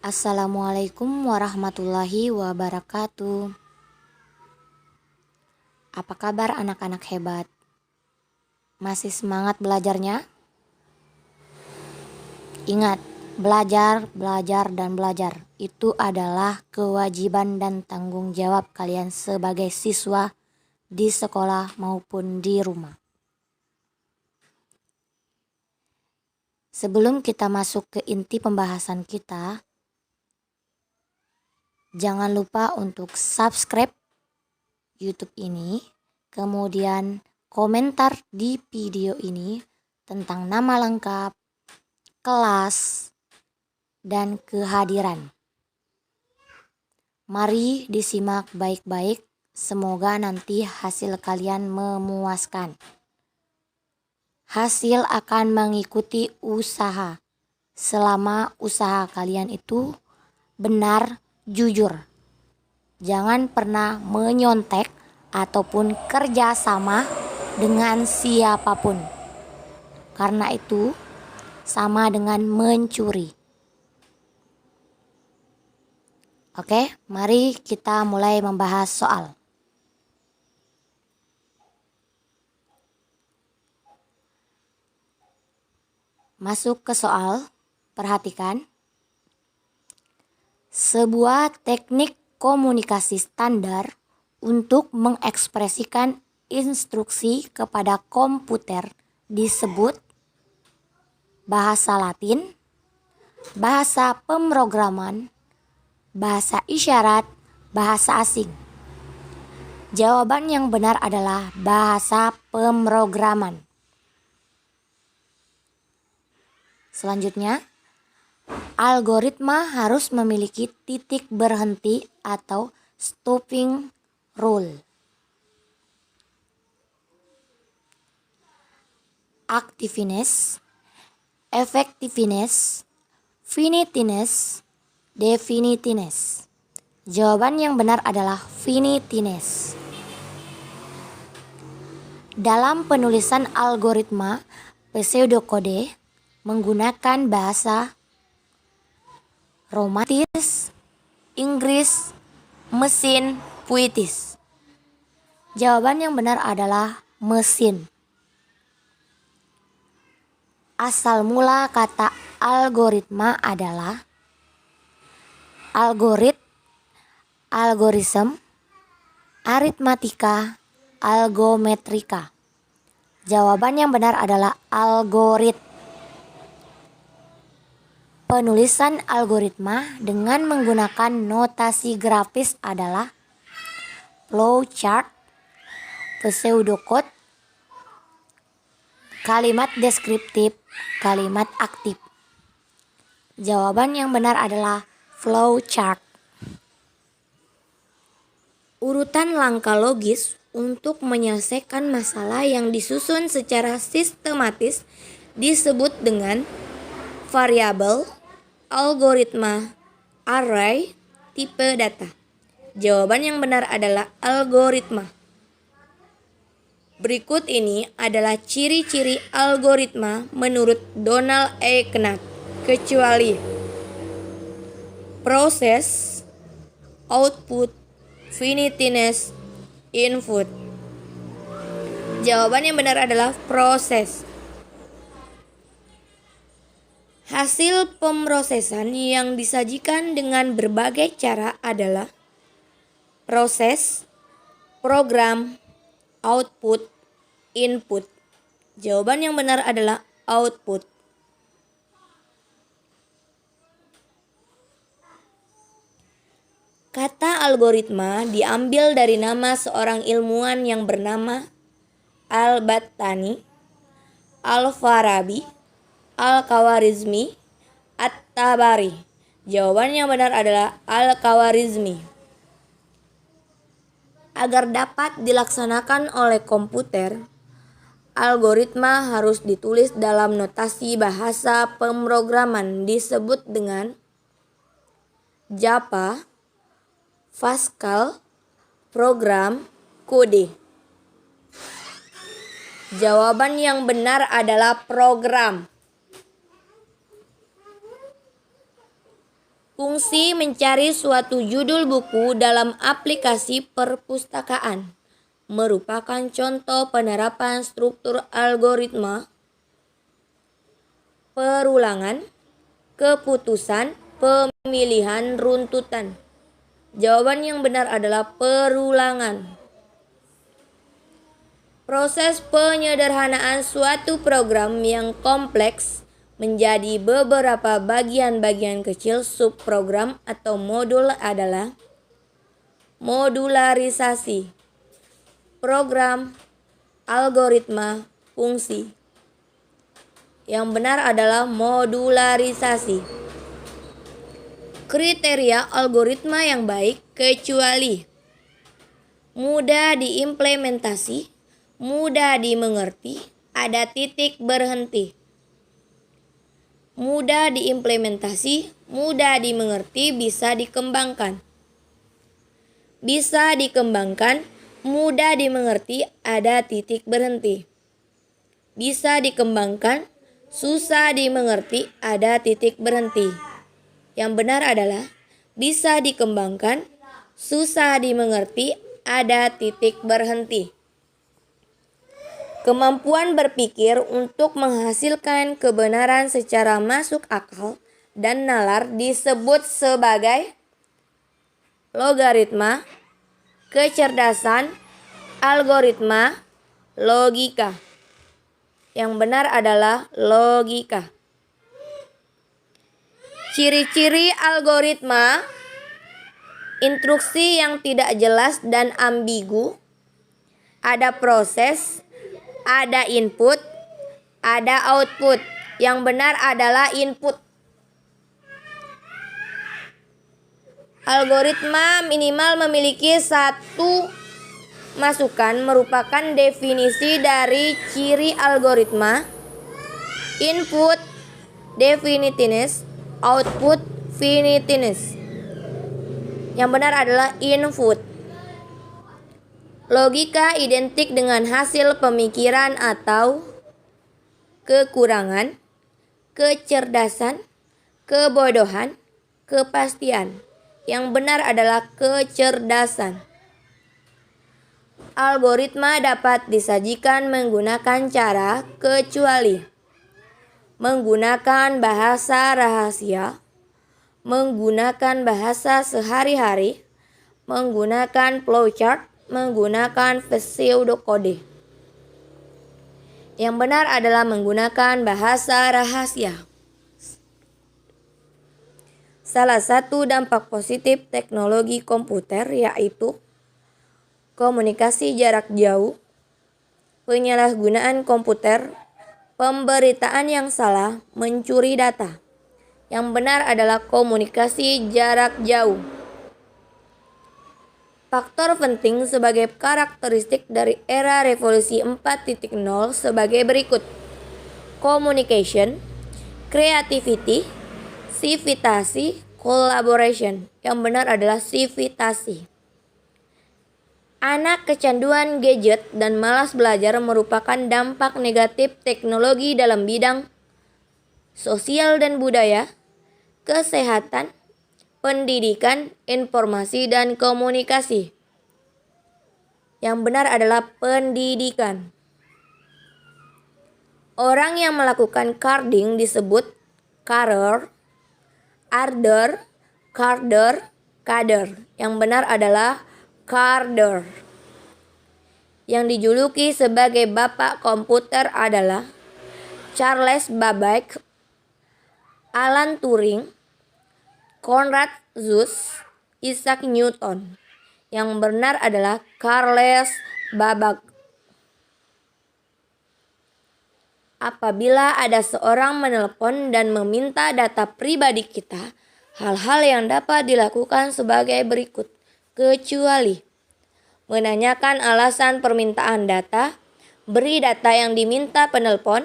Assalamualaikum warahmatullahi wabarakatuh. Apa kabar anak-anak hebat? Masih semangat belajarnya? Ingat, belajar, belajar, dan belajar. Itu adalah kewajiban dan tanggung jawab kalian sebagai siswa di sekolah maupun di rumah. Sebelum kita masuk ke inti pembahasan kita, jangan lupa untuk subscribe YouTube ini, kemudian komentar di video ini tentang nama lengkap, kelas, dan kehadiran. Mari disimak baik-baik, semoga nanti hasil kalian memuaskan. Hasil akan mengikuti usaha, selama usaha kalian itu benar, jujur. Jangan pernah menyontek ataupun kerja sama dengan siapapun. Karena itu sama dengan mencuri. Oke, mari kita mulai membahas soal. Masuk ke soal, perhatikan. Sebuah teknik komunikasi standar untuk mengekspresikan instruksi kepada komputer disebut bahasa Latin, bahasa pemrograman, bahasa isyarat, bahasa asing. Jawaban yang benar adalah bahasa pemrograman. Selanjutnya, algoritma harus memiliki titik berhenti atau stopping rule. Activeness, effectiveness, finiteness, definiteness. Jawaban yang benar adalah finiteness. Dalam penulisan algoritma pseudokode menggunakan bahasa Romantis, Inggris, mesin, puitis. Jawaban yang benar adalah mesin. Asal mula kata algoritma adalah algoritm, aritmatika, algometrika. Jawaban yang benar adalah algorit. Penulisan algoritma dengan menggunakan notasi grafis adalah flowchart, pseudocode, kalimat deskriptif, kalimat aktif. Jawaban yang benar adalah flowchart. Urutan langkah logis untuk menyelesaikan masalah yang disusun secara sistematis disebut dengan variabel, algoritma, array, tipe data. Jawaban yang benar adalah algoritma. Berikut ini adalah ciri-ciri algoritma menurut Donald E. Knapp, kecuali proses, output, finiteness, input. Jawaban yang benar adalah proses. Hasil pemrosesan yang disajikan dengan berbagai cara adalah proses, program, output, input. Jawaban yang benar adalah output. Kata algoritma diambil dari nama seorang ilmuwan yang bernama Al-Battani, Al-Farabi, Al-Khawarizmi, At-Tabari. Jawaban yang benar adalah Al-Khawarizmi. Agar dapat dilaksanakan oleh komputer, algoritma harus ditulis dalam notasi bahasa pemrograman disebut dengan Java, Pascal, program, kode. Jawaban yang benar adalah program. Fungsi mencari suatu judul buku dalam aplikasi perpustakaan merupakan contoh penerapan struktur algoritma perulangan, keputusan, pemilihan runtutan. Jawaban yang benar adalah perulangan. Proses penyederhanaan suatu program yang kompleks menjadi beberapa bagian-bagian kecil subprogram atau modul adalah modularisasi. Program, algoritma, fungsi. Yang benar adalah modularisasi. Kriteria algoritma yang baik kecuali mudah diimplementasi, mudah dimengerti, ada titik berhenti. Mudah diimplementasi, mudah dimengerti, bisa dikembangkan. Bisa dikembangkan, mudah dimengerti, ada titik berhenti. Bisa dikembangkan, susah dimengerti, ada titik berhenti. Yang benar adalah bisa dikembangkan, susah dimengerti, ada titik berhenti. Kemampuan berpikir untuk menghasilkan kebenaran secara masuk akal dan nalar disebut sebagai logaritma, kecerdasan, algoritma, logika. Yang benar adalah logika. Ciri-ciri algoritma: instruksi yang tidak jelas dan ambigu, ada proses, ada input, ada output. Yang benar adalah input. Algoritma minimal memiliki satu masukan merupakan definisi dari ciri algoritma. Input, definiteness, output, finiteness. Yang benar adalah input. Logika identik dengan hasil pemikiran atau kekurangan, kecerdasan, kebodohan, kepastian. Yang benar adalah kecerdasan. Algoritma dapat disajikan menggunakan cara kecuali menggunakan bahasa rahasia, menggunakan bahasa sehari-hari, menggunakan flowchart, menggunakan pseudokode. Yang benar adalah menggunakan bahasa rahasia. Salah satu dampak positif teknologi komputer yaitu komunikasi jarak jauh, penyalahgunaan komputer, pemberitaan yang salah, mencuri data. Yang benar adalah komunikasi jarak jauh. Faktor penting sebagai karakteristik dari era revolusi 4.0 sebagai berikut. Communication, creativity, civilization, collaboration. Yang benar adalah civilization. Anak kecanduan gadget dan malas belajar merupakan dampak negatif teknologi dalam bidang sosial dan budaya, kesehatan, pendidikan, informasi, dan komunikasi. Yang benar adalah pendidikan. Orang yang melakukan carding disebut carer, arder, carder, cader. Yang benar adalah carder. Yang dijuluki sebagai bapak komputer adalah Charles Babbage, Alan Turing, Konrad Zuse, Isaac Newton. Yang benar adalah Charles Babbage. Apabila ada seorang menelpon dan meminta data pribadi kita, hal-hal yang dapat dilakukan sebagai berikut. Kecuali menanyakan alasan permintaan data, beri data yang diminta penelpon,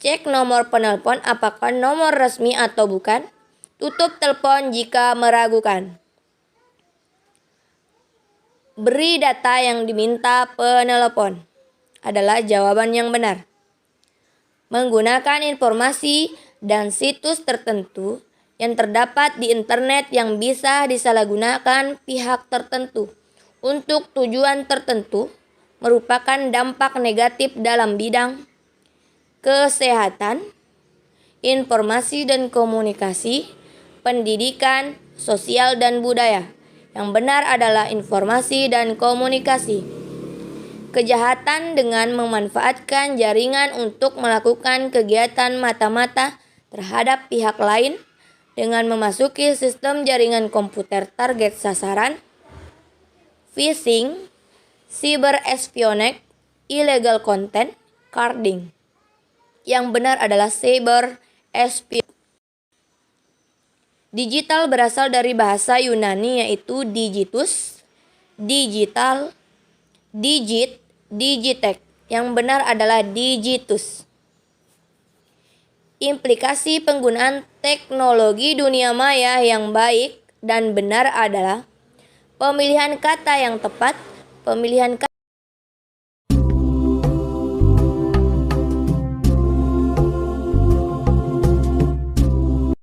cek nomor penelpon apakah nomor resmi atau bukan, tutup telepon jika meragukan. Beri data yang diminta penelpon adalah jawaban yang benar. Menggunakan informasi dan situs tertentu yang terdapat di internet yang bisa disalahgunakan pihak tertentu untuk tujuan tertentu merupakan dampak negatif dalam bidang kesehatan, informasi dan komunikasi, pendidikan, sosial dan budaya. Yang benar adalah informasi dan komunikasi. Kejahatan dengan memanfaatkan jaringan untuk melakukan kegiatan mata-mata terhadap pihak lain dengan memasuki sistem jaringan komputer target sasaran, phishing, cyber espionage, illegal content, carding. Yang benar adalah cyber espionage. Digital berasal dari bahasa Yunani yaitu digitus, digital, digit, digitek. Yang benar adalah digitus. Implikasi penggunaan teknologi dunia maya yang baik dan benar adalah pemilihan kata yang tepat, pemilihan kata